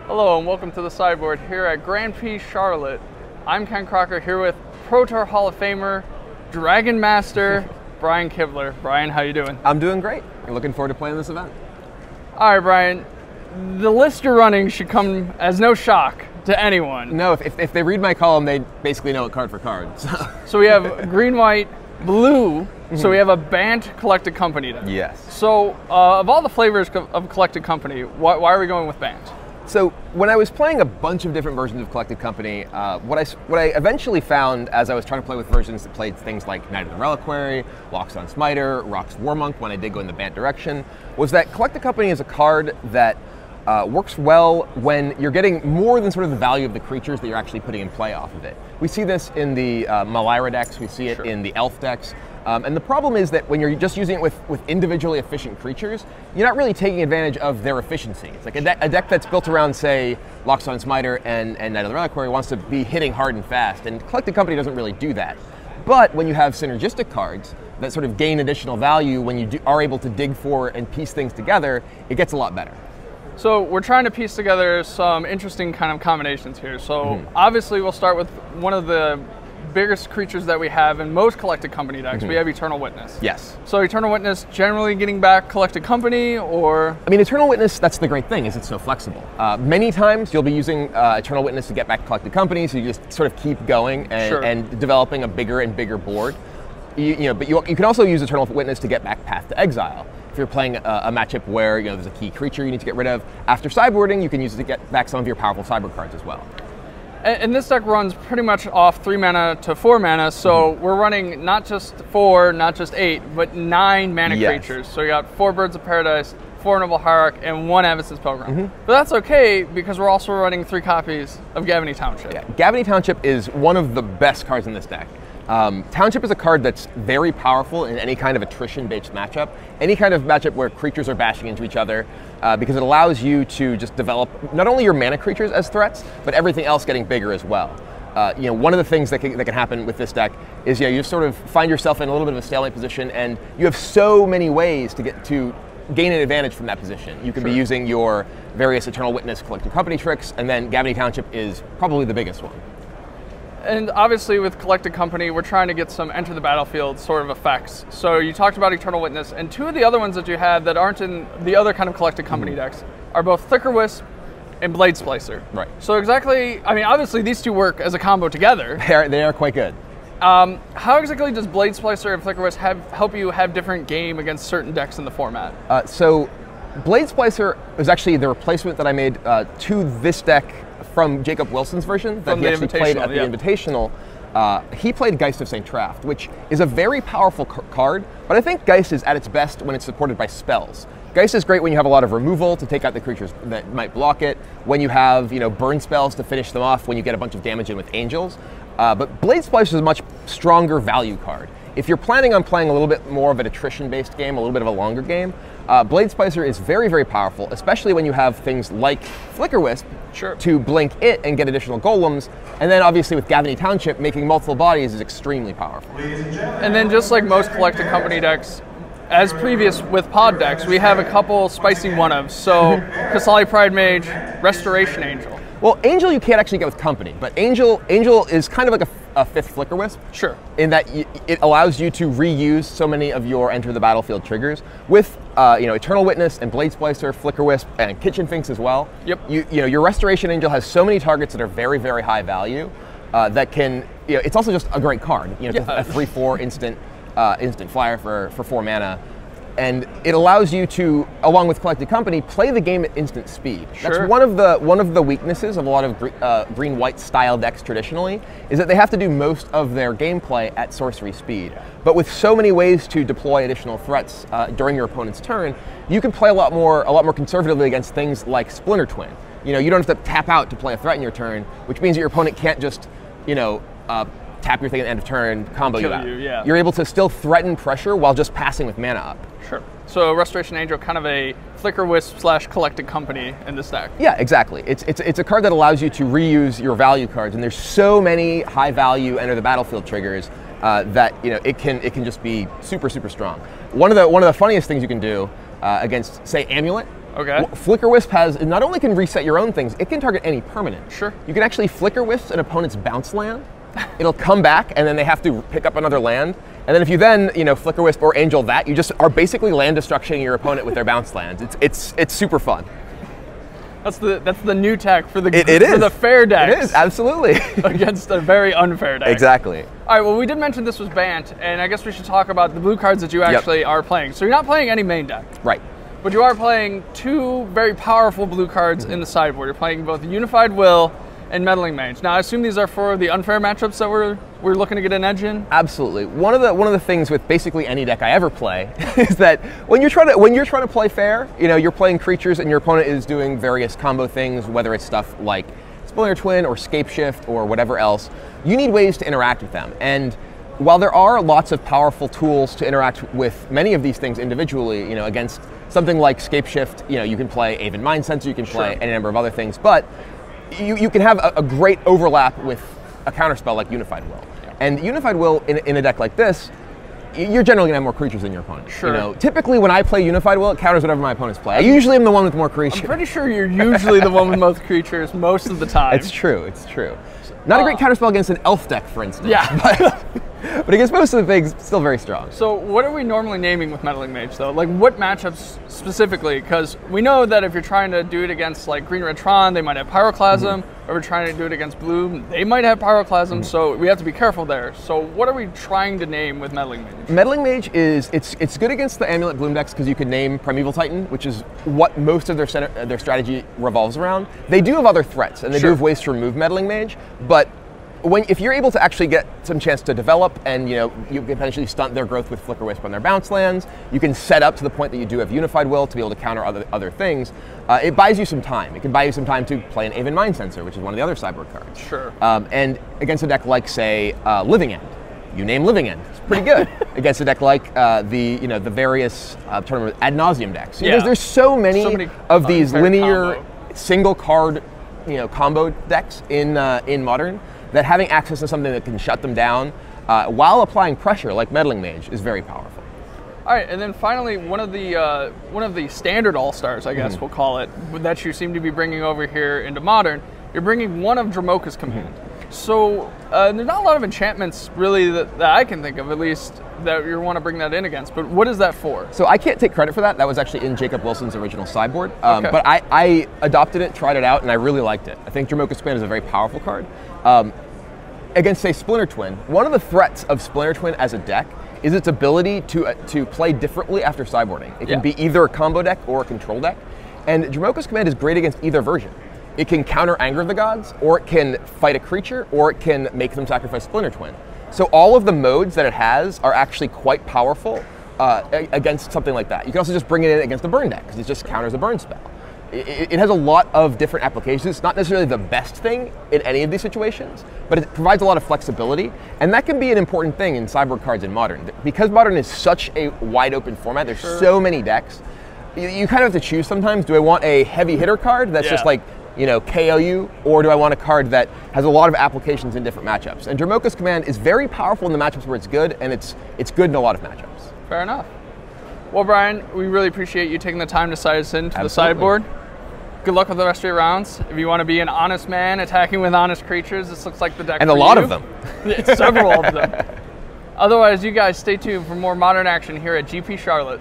Hello and welcome to the sideboard here at GPCharlotte. I'm Ken Crocker here with Pro Tour Hall of Famer, Dragon Master, Brian Kibler. Brian, how you doing? I'm doing great. I'm looking forward to playing this event. All right, Brian. The list you're running should come as no shock to anyone. No, if they read my column, they basically know it card for card. So we have green, white, blue. So we have a Bant Collected Company deck. Yes. So of all the flavors of Collected Company, why are we going with Bant? So when I was playing a bunch of different versions of Collected Company, what I eventually found as I was trying to play with versions that played things like Knight of the Reliquary, Lockstone Smiter, Rock's Warmonk, when I did go in the Bant direction, was that Collected Company is a card that works well when you're getting more than sort of the value of the creatures that you're actually putting in play off of it. We see this in the Malira decks, we see it in the Elf decks, and the problem is that when you're just using it with individually efficient creatures, you're not really taking advantage of their efficiency. It's like a deck that's built around, say, Lockstone Smiter and Knight of the Reliquary wants to be hitting hard and fast, and Collected Company doesn't really do that. But when you have synergistic cards that sort of gain additional value when you are able to dig for and piece things together, it gets a lot better. So we're trying to piece together some interesting kind of combinations here. So obviously we'll start with one of the biggest creatures that we have in most Collected Company decks. We have Eternal Witness. Yes. So Eternal Witness generally getting back Collected Company, or? I mean, Eternal Witness, that's the great thing, is it's so flexible. Many times you'll be using Eternal Witness to get back Collected Company, so you just sort of keep going and developing a bigger and bigger board. But you can also use Eternal Witness to get back Path to Exile. If you're playing a matchup where there's a key creature you need to get rid of, after sideboarding, you can use it to get back some of your powerful sideboard cards as well. And this deck runs pretty much off 3 mana to 4 mana, so we're running not just 4, not just 8, but 9 mana creatures. So you got 4 Birds of Paradise, 4 Noble Hierarch, and 1 Avacyn's Pilgrim. But that's okay, because we're also running 3 copies of Gavony Township. Yeah, Gavony Township is one of the best cards in this deck. Township is a card that's very powerful in any kind of attrition-based matchup, any kind of matchup where creatures are bashing into each other, because it allows you to just develop not only your mana creatures as threats, but everything else getting bigger as well. One of the things that can happen with this deck is you just sort of find yourself in a little bit of a stalemate position, and you have so many ways to gain an advantage from that position. You could be using your various Eternal Witness Collected Company tricks, and then Gavony Township is probably the biggest one. And obviously with Collected Company, we're trying to get some enter the battlefield sort of effects. So you talked about Eternal Witness, and 2 of the other ones that you have that aren't in the other kind of Collected Company decks are both Flicker Wisp and Blade Splicer. Right. So exactly, I mean, obviously these 2 work as a combo together. They are quite good. How exactly does Blade Splicer and Flicker Wisp help you have different game against certain decks in the format? So Blade Splicer is actually the replacement that I made to this deck from Jacob Wilson's version that he actually played at the Invitational. He played Geist of St. Traft, which is a very powerful card, but I think Geist is at its best when it's supported by spells. Geist is great when you have a lot of removal to take out the creatures that might block it, when you have burn spells to finish them off, when you get a bunch of damage in with angels. But Blade Splicer is a much stronger value card. If you're planning on playing a little bit more of an attrition-based game, a little bit of a longer game, Blade Splicer is very, very powerful, especially when you have things like Flicker Wisp to blink it and get additional golems, and then obviously with Gavony Township, making multiple bodies is extremely powerful. And then just like most Collected Company decks, as previous with pod decks, we have a couple spicy one-ofs. So Kasali Pride Mage, Restoration Angel. Well, Angel you can't actually get with Company, but Angel is kind of like a 5th Flicker Wisp. Sure. In that it allows you to reuse so many of your Enter the Battlefield triggers with Eternal Witness and Blade Splicer, Flicker Wisp, and Kitchen Finks as well. Yep. Your Restoration Angel has so many targets that are very, very high value that can. It's also just a great card. It's a 3/4 instant flyer for 4 mana. And it allows you to, along with Collected Company, play the game at instant speed. That's one of the weaknesses of a lot of green-white style decks traditionally, is that they have to do most of their gameplay at sorcery speed. But with so many ways to deploy additional threats during your opponent's turn, you can play a lot more conservatively against things like Splinter Twin. You don't have to tap out to play a threat in your turn, which means that your opponent can't just tap your thing at the end of turn, combo you out. You're able to still threaten pressure while just passing with mana up. Sure. So Restoration Angel, kind of a Flicker Wisp / Collected Company in this deck. Yeah, exactly. It's a card that allows you to reuse your value cards, and there's so many high value Enter the Battlefield triggers that it can just be super, super strong. One of the funniest things you can do against, say, Amulet, Okay. Flicker Wisp has, it not only can reset your own things, it can target any permanent. Sure. You can actually Flicker Wisp an opponent's bounce land. It'll come back, and then they have to pick up another land. And then if you then, Flicker Wisp or Angel that, you just are basically land destructing your opponent with their bounce lands. It's super fun. That's the new tech for the for the fair decks. It is, absolutely. Against a very unfair deck. Exactly. All right, well, we did mention this was Bant, and I guess we should talk about the blue cards that you actually are playing. So you're not playing any main deck. Right. But you are playing two very powerful blue cards in the sideboard. You're playing both Unified Will and Meddling Mage. Now, I assume these are for the unfair matchups that we're looking to get an edge in? Absolutely. One of the things with basically any deck I ever play is that when you're trying to play fair, you're playing creatures and your opponent is doing various combo things, whether it's stuff like Splinter Twin or Scapeshift or whatever else, you need ways to interact with them. And while there are lots of powerful tools to interact with many of these things individually, against something like Scapeshift, you can play Aven Mind Sensor, you can play any number of other things, but you can have a great overlap with a counterspell like Unified Will. Yeah. And Unified Will in a deck like this, you're generally going to have more creatures than your opponent. Sure. Typically when I play Unified Will, it counters whatever my opponents play. I usually am the one with more creatures. I'm pretty sure you're usually the one with most creatures most of the time. It's true, it's true. Not a great counterspell against an elf deck, for instance. Yeah. But against most of the things, still very strong. So what are we normally naming with Meddling Mage, though? Like, what matchups specifically? Because we know that if you're trying to do it against, like, Green Red Tron, they might have Pyroclasm. Or we're trying to do it against Blue, they might have Pyroclasm, so we have to be careful there. So what are we trying to name with Meddling Mage? Meddling Mage it's good against the Amulet Bloom decks because you can name Primeval Titan, which is what most of their strategy revolves around. They do have other threats, and they do have ways to remove Meddling Mage, but if you're able to actually get some chance to develop and you can potentially stunt their growth with Flicker Wisp on their bounce lands, you can set up to the point that you do have Unified Will to be able to counter other things. It buys you some time. It can buy you some time to play an Aven Mind Sensor, which is one of the other sideboard cards. Sure. And against a deck like, say, Living End, you name Living End. It's pretty good. Against a deck like the various tournament ad nauseum decks. There's so many of these linear single card combo decks in Modern, that having access to something that can shut them down while applying pressure, like Meddling Mage, is very powerful. All right, and then finally, one of the standard all-stars, I guess we'll call it, that you seem to be bringing over here into Modern, you're bringing one of Dromoka's Command. So there's not a lot of enchantments, really, that I can think of, at least, that you want to bring that in against. But what is that for? So I can't take credit for that. That was actually in Jacob Wilson's original sideboard. But I adopted it, tried it out, and I really liked it. I think Dromoka's Command is a very powerful card. Against, say, Splinter Twin, one of the threats of Splinter Twin as a deck is its ability to play differently after sideboarding. It can be either a combo deck or a control deck. And Dromoka's Command is great against either version. It can counter Anger of the Gods, or it can fight a creature, or it can make them sacrifice Splinter Twin. So all of the modes that it has are actually quite powerful against something like that. You can also just bring it in against the burn deck, because it just counters a burn spell. It has a lot of different applications. It's not necessarily the best thing in any of these situations, but it provides a lot of flexibility, and that can be an important thing in sideboard cards in Modern. Because Modern is such a wide open format, there's so many decks, you kind of have to choose sometimes. Do I want a heavy hitter card that's just like, KO you, or do I want a card that has a lot of applications in different matchups? And Dromoka's Command is very powerful in the matchups where it's good, and it's good in a lot of matchups. Fair enough. Well, Brian, we really appreciate you taking the time to size us into the sideboard. Good luck with the rest of your rounds. If you want to be an honest man attacking with honest creatures, this looks like the deck for you. And a lot of them. Several of them. Otherwise, you guys stay tuned for more Modern action here at GP Charlotte.